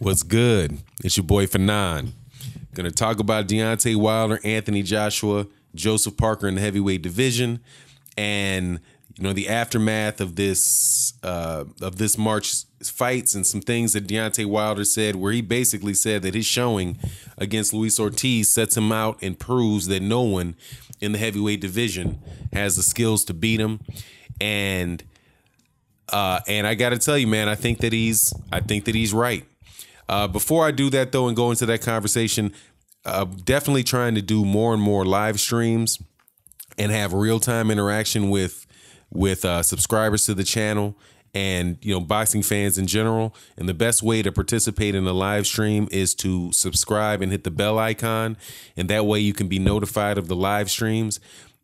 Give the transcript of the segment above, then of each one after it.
What's good? It's your boy Fanon. Gonna talk about Deontay Wilder, Anthony Joshua, Joseph Parker in the heavyweight division, and the aftermath of this March fights and some things that Deontay Wilder said, where he basically said that his showing against Luis Ortiz sets him out and proves that no one in the heavyweight division has the skills to beat him. And I got to tell you, man, I think that he's right. Before I do that, though, and go into that conversation, definitely trying to do more and more live streams and have real-time interaction with subscribers to the channel and, boxing fans in general. And the best way to participate in a live stream is to subscribe and hit the bell icon. And that way you can be notified of the live streams.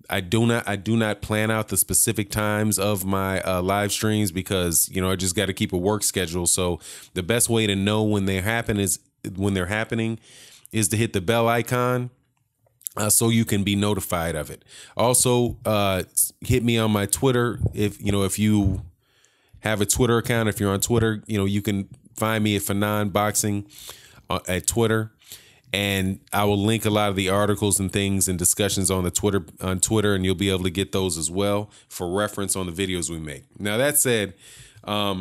I do not plan out the specific times of my live streams because, I just got to keep a work schedule. So the best way to know when they're happening is to hit the bell icon so you can be notified of it. Also, hit me on my Twitter. If you have a Twitter account, if you're on Twitter, you can find me at Fanon Boxing at Twitter. And I will link a lot of the articles and things and discussions on Twitter, and you'll be able to get those as well for reference on the videos we make. Now that said, let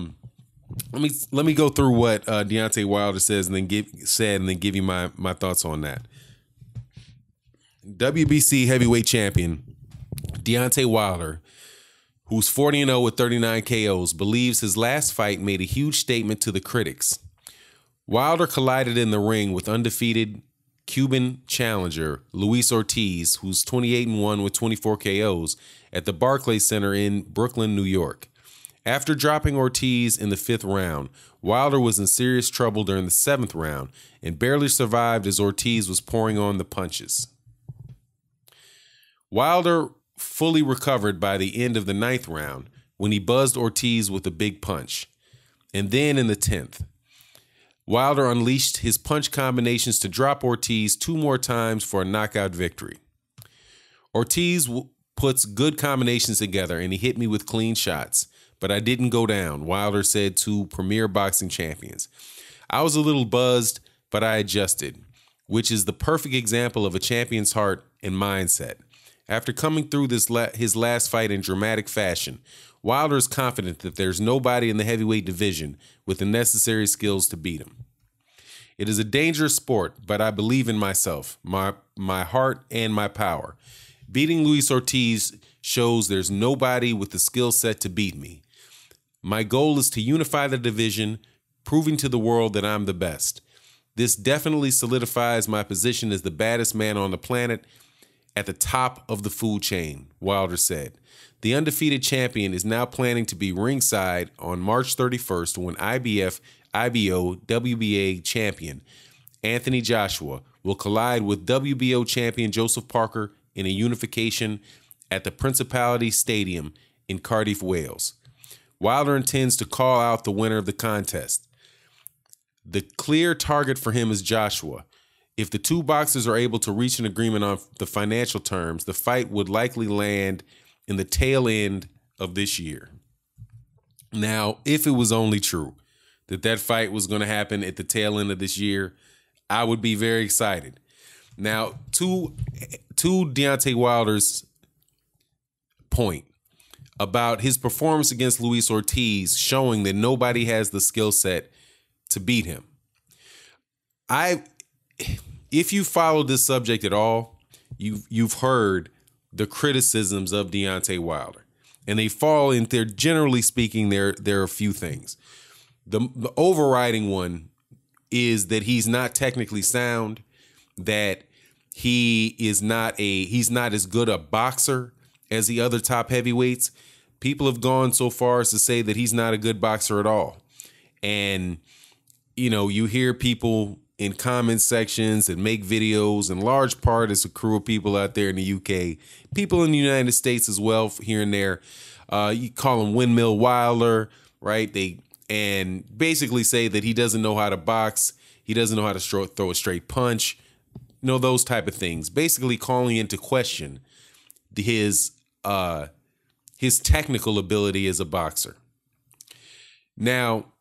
me go through what Deontay Wilder says and then give you my thoughts on that. WBC heavyweight champion Deontay Wilder, who's 40-0 with 39 KOs, believes his last fight made a huge statement to the critics. Wilder collided in the ring with undefeated Cuban challenger Luis Ortiz, who's 28-1 with 24 KOs, at the Barclays Center in Brooklyn, New York. After dropping Ortiz in the 5th round, Wilder was in serious trouble during the 7th round and barely survived as Ortiz was pouring on the punches. Wilder fully recovered by the end of the 9th round when he buzzed Ortiz with a big punch. And then in the 10th, Wilder unleashed his punch combinations to drop Ortiz 2 more times for a knockout victory. Ortiz puts good combinations together and he hit me with clean shots, but I didn't go down, Wilder said to Premier Boxing Champions. I was a little buzzed, but I adjusted, which is the perfect example of a champion's heart and mindset. After coming through his last fight in dramatic fashion, Wilder is confident that there's nobody in the heavyweight division with the necessary skills to beat him. It is a dangerous sport, but I believe in myself, my heart, and my power. Beating Luis Ortiz shows there's nobody with the skill set to beat me. My goal is to unify the division, proving to the world that I'm the best. This definitely solidifies my position as the baddest man on the planet at the top of the food chain, Wilder said. The undefeated champion is now planning to be ringside on March 31st when IBF, IBO, WBA champion Anthony Joshua will collide with WBO champion Joseph Parker in a unification at the Principality Stadium in Cardiff, Wales. Wilder intends to call out the winner of the contest. The clear target for him is Joshua. If the two boxers are able to reach an agreement on the financial terms, the fight would likely land in the tail end of this year. Now, if it was only true that fight was going to happen at the tail end of this year, I would be very excited. Now, to Deontay Wilder's point about his performance against Luis Ortiz showing that nobody has the skill set to beat him. If you followed this subject at all, you've heard the criticisms of Deontay Wilder, and they fall in there. Generally speaking, there are a few things. The overriding one is that he's not technically sound, that he's not as good a boxer as the other top heavyweights. People have gone so far as to say that he's not a good boxer at all. And, you hear people in comment sections and make videos, in large part it's a crew of people out there in the UK, people in the United States as well, here and there. You call him Windmill Wilder, right? And basically say that he doesn't know how to box, he doesn't know how to throw a straight punch, those type of things. Basically calling into question his technical ability as a boxer. Now,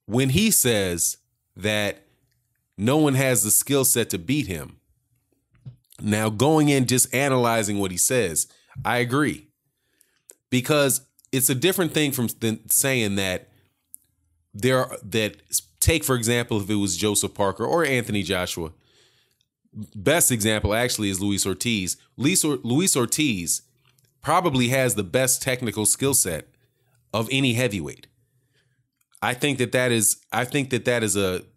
when he says that no one has the skill set to beat him. Now, going in, just analyzing what he says, I agree. Because it's a different thing from saying that take, for example, if it was Joseph Parker or Anthony Joshua, best example actually is Luis Ortiz. Luis Ortiz probably has the best technical skill set of any heavyweight. I think that is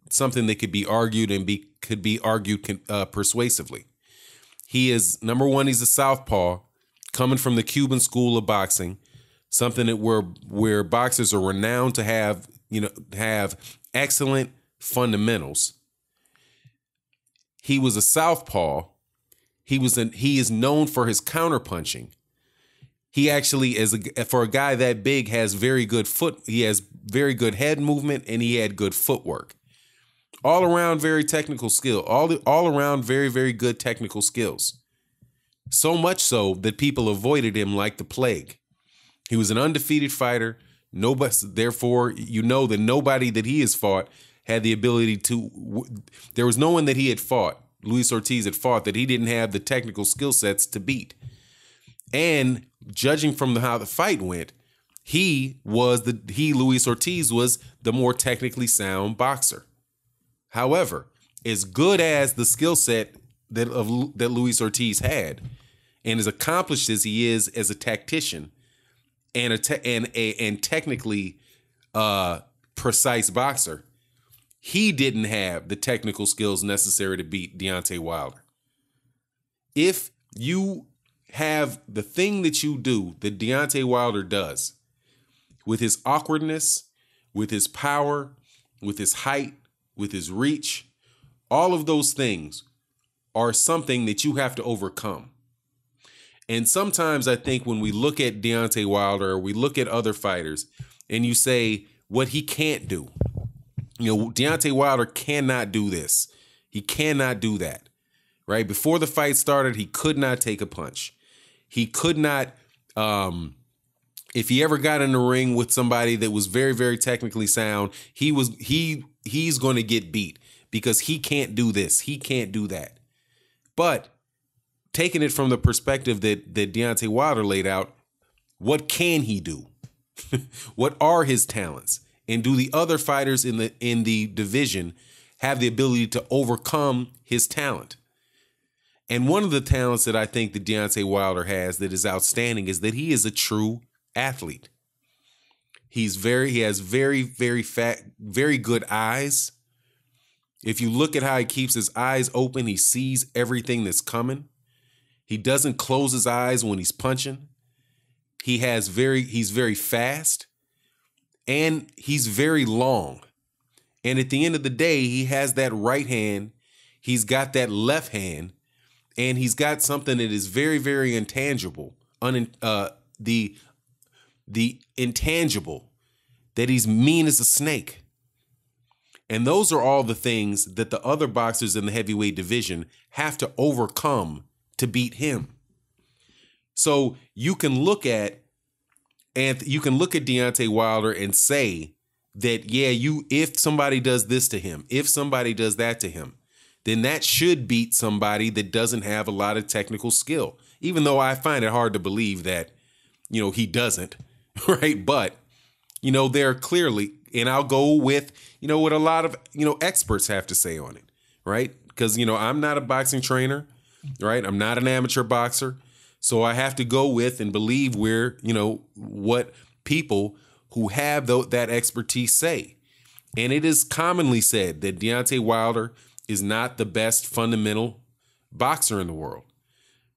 something that could be argued and could be argued persuasively. He is, number one, he's a southpaw coming from the Cuban school of boxing, something that where boxers are renowned to have excellent fundamentals. He was a southpaw. He is known for his counterpunching. He actually, for a guy that big, has very good he has very good head movement, and he had good footwork. All around very technical skill. All around very, very good technical skills. So much so that people avoided him like the plague. He was an undefeated fighter. Therefore, that nobody that he has fought had the ability to. There was no one that he had fought, Luis Ortiz had fought, that he didn't have the technical skill sets to beat. And judging from how the fight went, Luis Ortiz was the more technically sound boxer. However, as good as the skill set that Luis Ortiz had, and as accomplished as he is as a tactician and technically precise boxer, he didn't have the technical skills necessary to beat Deontay Wilder. If you have the thing that you do that Deontay Wilder does, with his awkwardness, with his power, with his height, with his reach, all of those things are something that you have to overcome. And sometimes I think when we look at Deontay Wilder, or we look at other fighters, and you say what he can't do, Deontay Wilder cannot do this. He cannot do that, right? Before the fight started, he could not take a punch. He could not, if he ever got in the ring with somebody that was very, very technically sound, he's going to get beat because he can't do this. He can't do that. But taking it from the perspective that Deontay Wilder laid out, what can he do? What are his talents? And do the other fighters in the division have the ability to overcome his talent? And one of the talents that I think that Deontay Wilder has that is outstanding is that he is a true athlete. He has very, very very good eyes. If you look at how he keeps his eyes open, he sees everything that's coming. He doesn't close his eyes when he's punching. He's very fast, and he's very long. And at the end of the day, he has that right hand. He's got that left hand, and he's got something that is very, very intangible. The intangible, that he's mean as a snake. And those are all the things that the other boxers in the heavyweight division have to overcome to beat him. So you can look at Deontay Wilder and say that, if somebody does this to him, if somebody does that to him, then that should beat somebody that doesn't have a lot of technical skill. Even though I find it hard to believe that, he doesn't, right? But, there are clearly, and I'll go with, what a lot of, experts have to say on it, right? Because, I'm not a boxing trainer, right? I'm not an amateur boxer. So I have to go with and believe what people who have that expertise say. And it is commonly said that Deontay Wilder is not the best fundamental boxer in the world.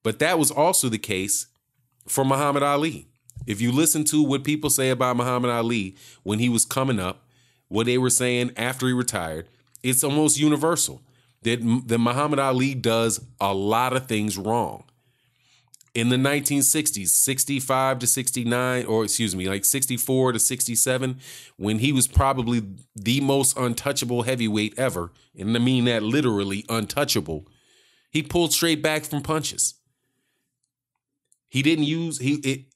But that was also the case for Muhammad Ali. If you listen to what people say about Muhammad Ali when he was coming up, what they were saying after he retired, it's almost universal that Muhammad Ali does a lot of things wrong. In the 1960s, 65 to 69, or excuse me, like 64 to 67, when he was probably the most untouchable heavyweight ever, and I mean that literally untouchable, he pulled straight back from punches. He didn't use, he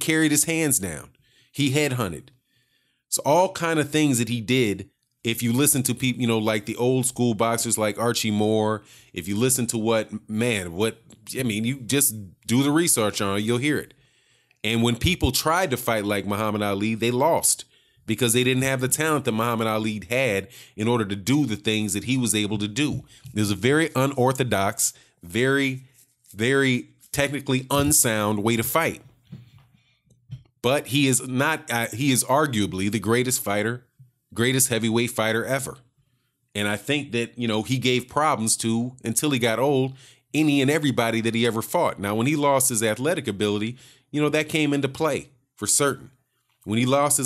carried his hands down. He headhunted. So all kind of things that he did. If you listen to people, like the old school boxers like Archie Moore, if you listen to you just do the research on it, you'll hear it. And when people tried to fight like Muhammad Ali, they lost because they didn't have the talent that Muhammad Ali had in order to do the things that he was able to do. There's a very unorthodox, very, very technically unsound way to fight. But he is not, he is arguably the greatest heavyweight fighter ever. And I think that, he gave problems to, until he got old, any and everybody that he ever fought. Now, when he lost his athletic ability, that came into play for certain. When he lost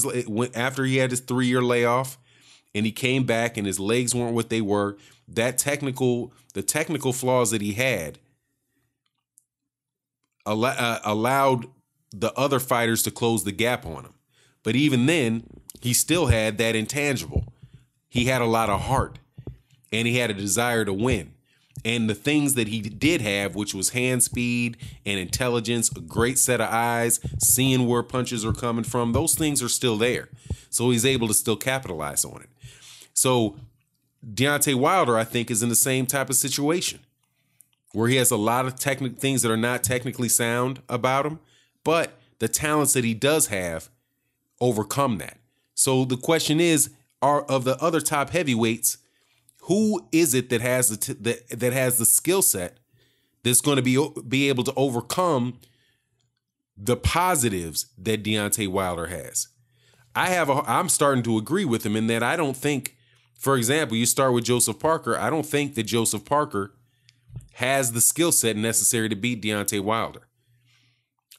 after he had his 3-year layoff and he came back and his legs weren't what they were, the technical flaws that he had allowed the other fighters to close the gap on him. But even then, he still had that intangible. He had a lot of heart and he had a desire to win. And the things that he did have, which was hand speed and intelligence, a great set of eyes, seeing where punches are coming from, those things are still there. So he's able to still capitalize on it. So Deontay Wilder, I think, is in the same type of situation where he has a lot of things that are not technically sound about him, but the talents that he does have overcome that. So the question is, of the other top heavyweights, who is it that has the skill set that's going to be able to overcome the positives that Deontay Wilder has? I'm starting to agree with him in that I don't think, for example, you start with Joseph Parker. I don't think that Joseph Parker has the skill set necessary to beat Deontay Wilder.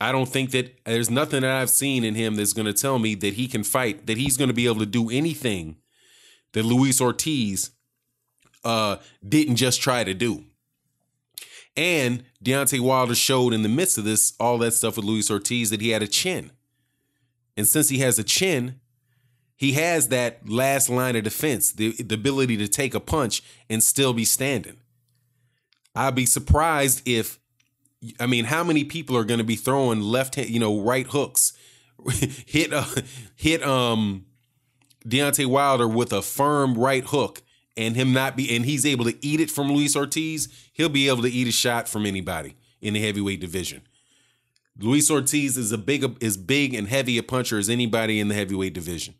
I don't think that there's nothing that I've seen in him that's going to tell me that he can fight, that he's going to be able to do anything that Luis Ortiz didn't just try to do. And Deontay Wilder showed in the midst of this, all that stuff with Luis Ortiz, that he had a chin. And since he has a chin, he has that last line of defense, the ability to take a punch and still be standing. I'd be surprised how many people are going to be throwing left hand, right hooks, hit Deontay Wilder with a firm right hook and he's able to eat it from Luis Ortiz. He'll be able to eat a shot from anybody in the heavyweight division. Luis Ortiz is as big and heavy a puncher as anybody in the heavyweight division,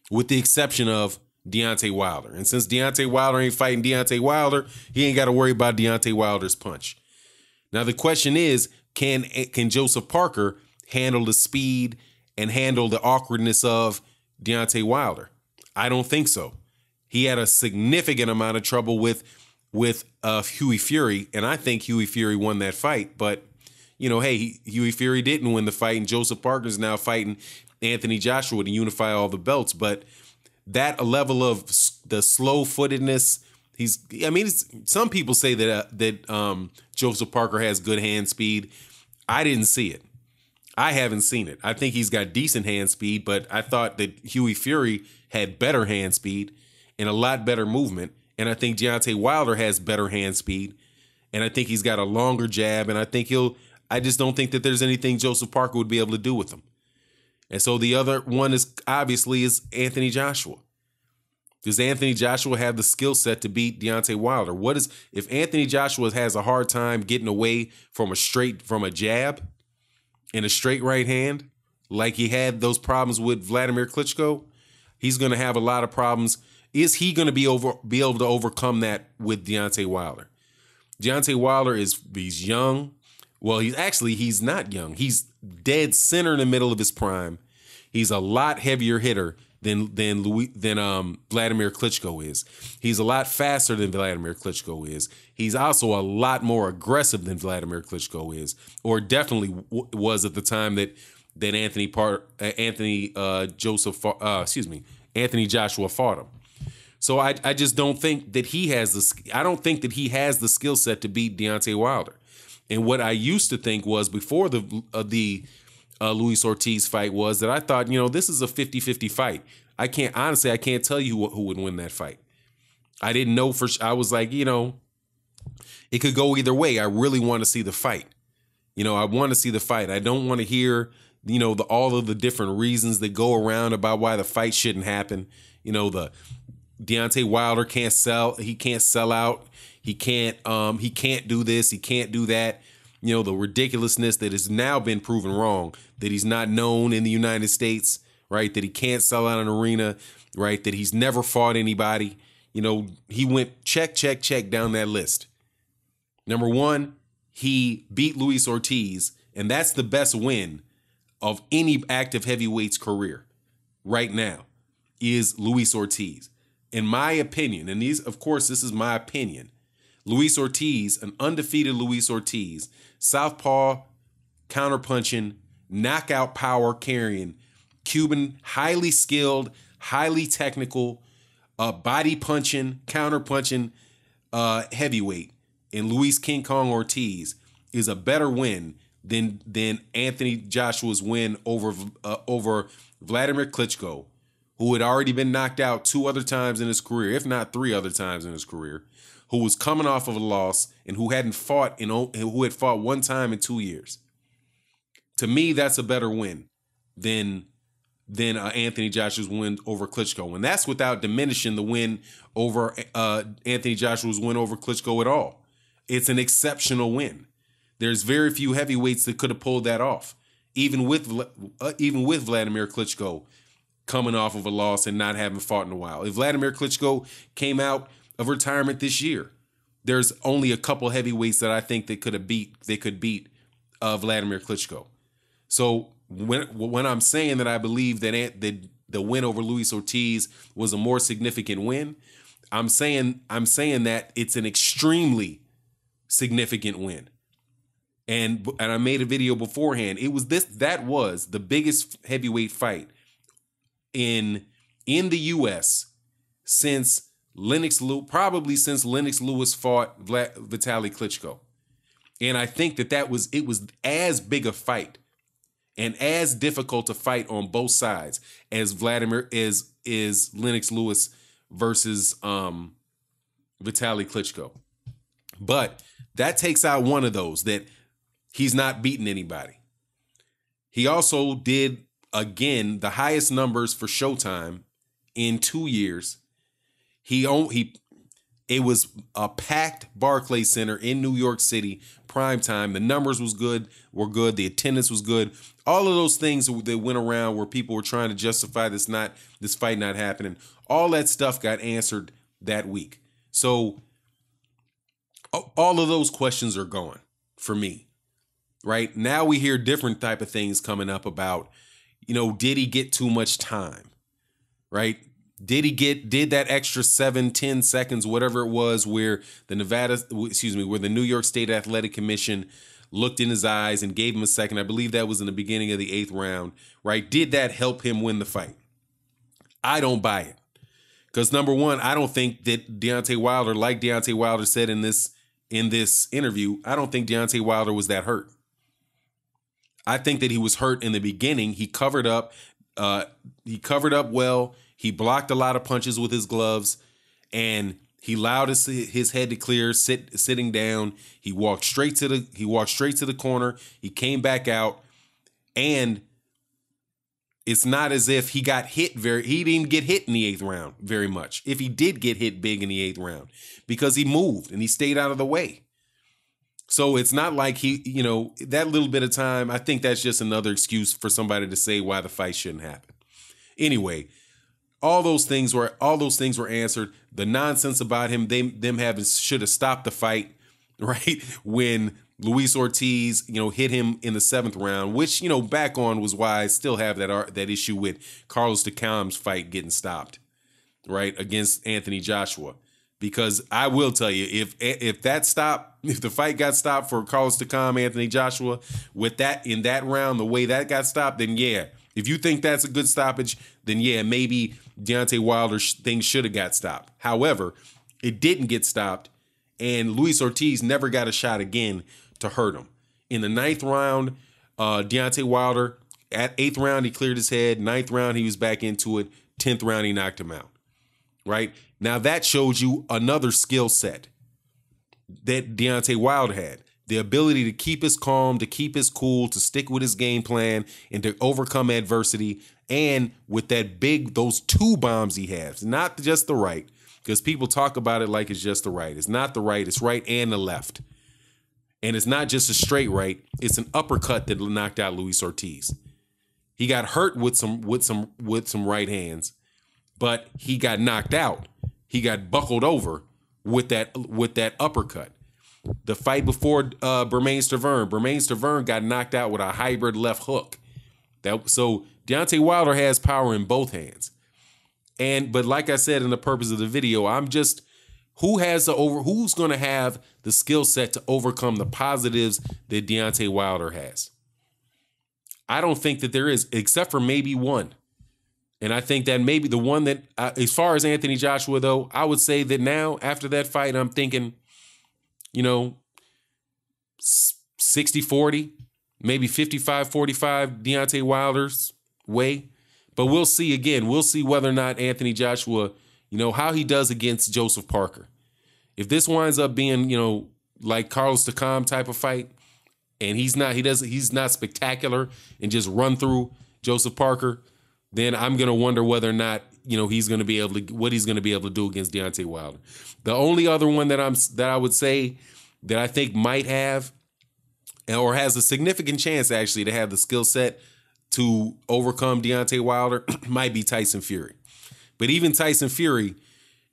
with the exception of Deontay Wilder. And since Deontay Wilder ain't fighting Deontay Wilder, he ain't got to worry about Deontay Wilder's punch. Now the question is, can Joseph Parker handle the speed and handle the awkwardness of Deontay Wilder? I don't think so. He had a significant amount of trouble with Hughie Fury, and I think Hughie Fury won that fight. But Hughie Fury didn't win the fight, and Joseph Parker's now fighting Anthony Joshua to unify all the belts. But that level of the slow-footedness, some people say that Joseph Parker has good hand speed. I didn't see it. I haven't seen it. I think he's got decent hand speed, but I thought that Hughie Fury had better hand speed and a lot better movement. And I think Deontay Wilder has better hand speed. And I think he's got a longer jab. And I just don't think that there's anything Joseph Parker would be able to do with him. And so the other one is Anthony Joshua. Does Anthony Joshua have the skill set to beat Deontay Wilder? If Anthony Joshua has a hard time getting away from a jab and a straight right hand, like he had those problems with Vladimir Klitschko, he's going to have a lot of problems. Is he going to be able to overcome that with Deontay Wilder? Deontay Wilder he's young. Well, he's not young. He's dead center in the middle of his prime. He's a lot heavier hitter than Vladimir Klitschko is. He's a lot faster than Vladimir Klitschko is. He's also a lot more aggressive than Vladimir Klitschko is, or definitely was at the time that Anthony Joshua fought him. So I just don't think that he has the skill set to beat Deontay Wilder. And what I used to think was before the Luis Ortiz fight was that I thought, this is a 50-50 fight. I can't tell you who would win that fight. I didn't know I was like, it could go either way. I really want to see the fight. I want to see the fight. I don't want to hear, all of the different reasons that go around about why the fight shouldn't happen. The Deontay Wilder can't sell. He can't sell out. He can't do this. He can't do that. The ridiculousness that has now been proven wrong, that he's not known in the United States, right? That he can't sell out an arena, right? That he's never fought anybody. He went check down that list. Number one, he beat Luis Ortiz, and that's the best win of any active heavyweight's career right now, is Luis Ortiz. In my opinion, and this is my opinion, Luis Ortiz, an undefeated Luis Ortiz, southpaw, counterpunching, knockout power carrying, Cuban, highly skilled, highly technical, body punching, counterpunching heavyweight, and Luis King Kong Ortiz is a better win than Anthony Joshua's win over Vladimir Klitschko, who had already been knocked out 2 other times in his career, if not 3 other times in his career, who was coming off of a loss and who had fought 1 time in 2 years. To me, that's a better win than Anthony Joshua's win over Klitschko, and that's without diminishing the win over Anthony Joshua's win over Klitschko at all. It's an exceptional win. There's very few heavyweights that could have pulled that off, even with Vladimir Klitschko coming off of a loss and not having fought in a while. If Vladimir Klitschko came out of retirement this year, there's only a couple heavyweights that I think they could beat Vladimir Klitschko. So when I'm saying that I believe that the win over Luis Ortiz was a more significant win, I'm saying that it's an extremely significant win. And I made a video beforehand. That was the biggest heavyweight fight in the U.S. since Lennox Lewis fought Vitaly Klitschko. And I think it was as big a fight and as difficult a fight on both sides as is Lennox Lewis versus Vitaly Klitschko. But that takes out one of those, that he's not beating anybody. He also did, again, the highest numbers for Showtime in 2 years. It was a packed Barclays Center in New York City, prime time. The numbers were good. The attendance was good. All of those things that went around where people were trying to justify this fight not happening, all that stuff got answered that week. So all of those questions are gone for me. Right now we hear different type of things coming up about, did he get too much time? Right? Did that extra 7-10 seconds, whatever it was, where the New York State Athletic Commission looked in his eyes and gave him a second? I believe that was in the beginning of the 8th round, right? Did that help him win the fight? I don't buy it. Because number one, I don't think that Deontay Wilder, like Deontay Wilder said in this interview, I don't think Deontay Wilder was that hurt. I think that he was hurt in the beginning. He covered up well. He blocked a lot of punches with his gloves, and he allowed his head to clear, sitting down. He walked straight to the corner. He came back out, and it's not as if he got hit he didn't get hit in the 8th round very much. If he did get hit big in the 8th round, because he moved and he stayed out of the way. So it's not like that little bit of time, I think that's just another excuse for somebody to say why the fight shouldn't happen. Anyway, all those things were answered. The nonsense about him, should have stopped the fight, right? When Luis Ortiz, hit him in the 7th round, which, back on was why I still have that issue with Carlos Takam's fight getting stopped, right, against Anthony Joshua. Because I will tell you, if the fight got stopped for Carlos Takam, Anthony Joshua, with that in that round, the way that got stopped, then yeah. If you think that's a good stoppage, then yeah, maybe Deontay Wilder's thing should have got stopped. However, it didn't get stopped, and Luis Ortiz never got a shot again to hurt him. In the 9th round, Deontay Wilder, at 8th round, he cleared his head. 9th round, he was back into it. 10th round, he knocked him out. Right? Now that shows you another skill set that Deontay Wilder had. The ability to keep his calm, to keep his cool, to stick with his game plan, and to overcome adversity. And with those 2 bombs he has, not just the right, because people talk about it like it's just the right. It's not the right, it's right and the left. And it's not just a straight right, it's an uppercut that knocked out Luis Ortiz. He got hurt with some right hands, but he got knocked out. He got buckled over with that uppercut. The fight before Bermane Stiverne got knocked out with a hybrid left hook. So Deontay Wilder has power in both hands. But like I said in the purpose of the video, I'm just who's going to have the skill set to overcome the positives that Deontay Wilder has. I don't think that there is, except for maybe one. And I think that maybe the one that, as far as Anthony Joshua, though, I would say that now, after that fight, I'm thinking, 60-40, maybe 55-45 Deontay Wilder's way. But we'll see again. We'll see whether or not Anthony Joshua, how he does against Joseph Parker. If this winds up being, like Carlos Takam type of fight, and he's not spectacular and just run through Joseph Parker, then I'm going to wonder whether or not, he's going to be able to, what he's going to be able to do against Deontay Wilder. The only other one that I would say that I think might have, or has a significant chance actually to have the skill set to overcome Deontay Wilder might be Tyson Fury. But even Tyson Fury,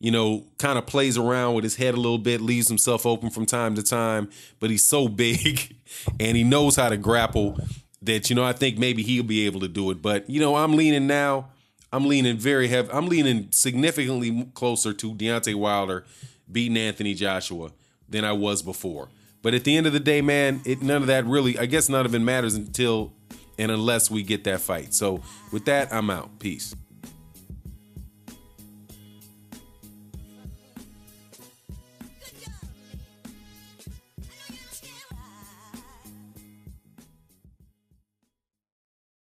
kind of plays around with his head a little bit, leaves himself open from time to time, but he's so big and he knows how to grapple that, I think maybe he'll be able to do it. But, I'm leaning very heavy. I'm leaning significantly closer to Deontay Wilder beating Anthony Joshua than I was before. But at the end of the day, man, none of that really, I guess none of it matters until and unless we get that fight. So with that, I'm out. Peace.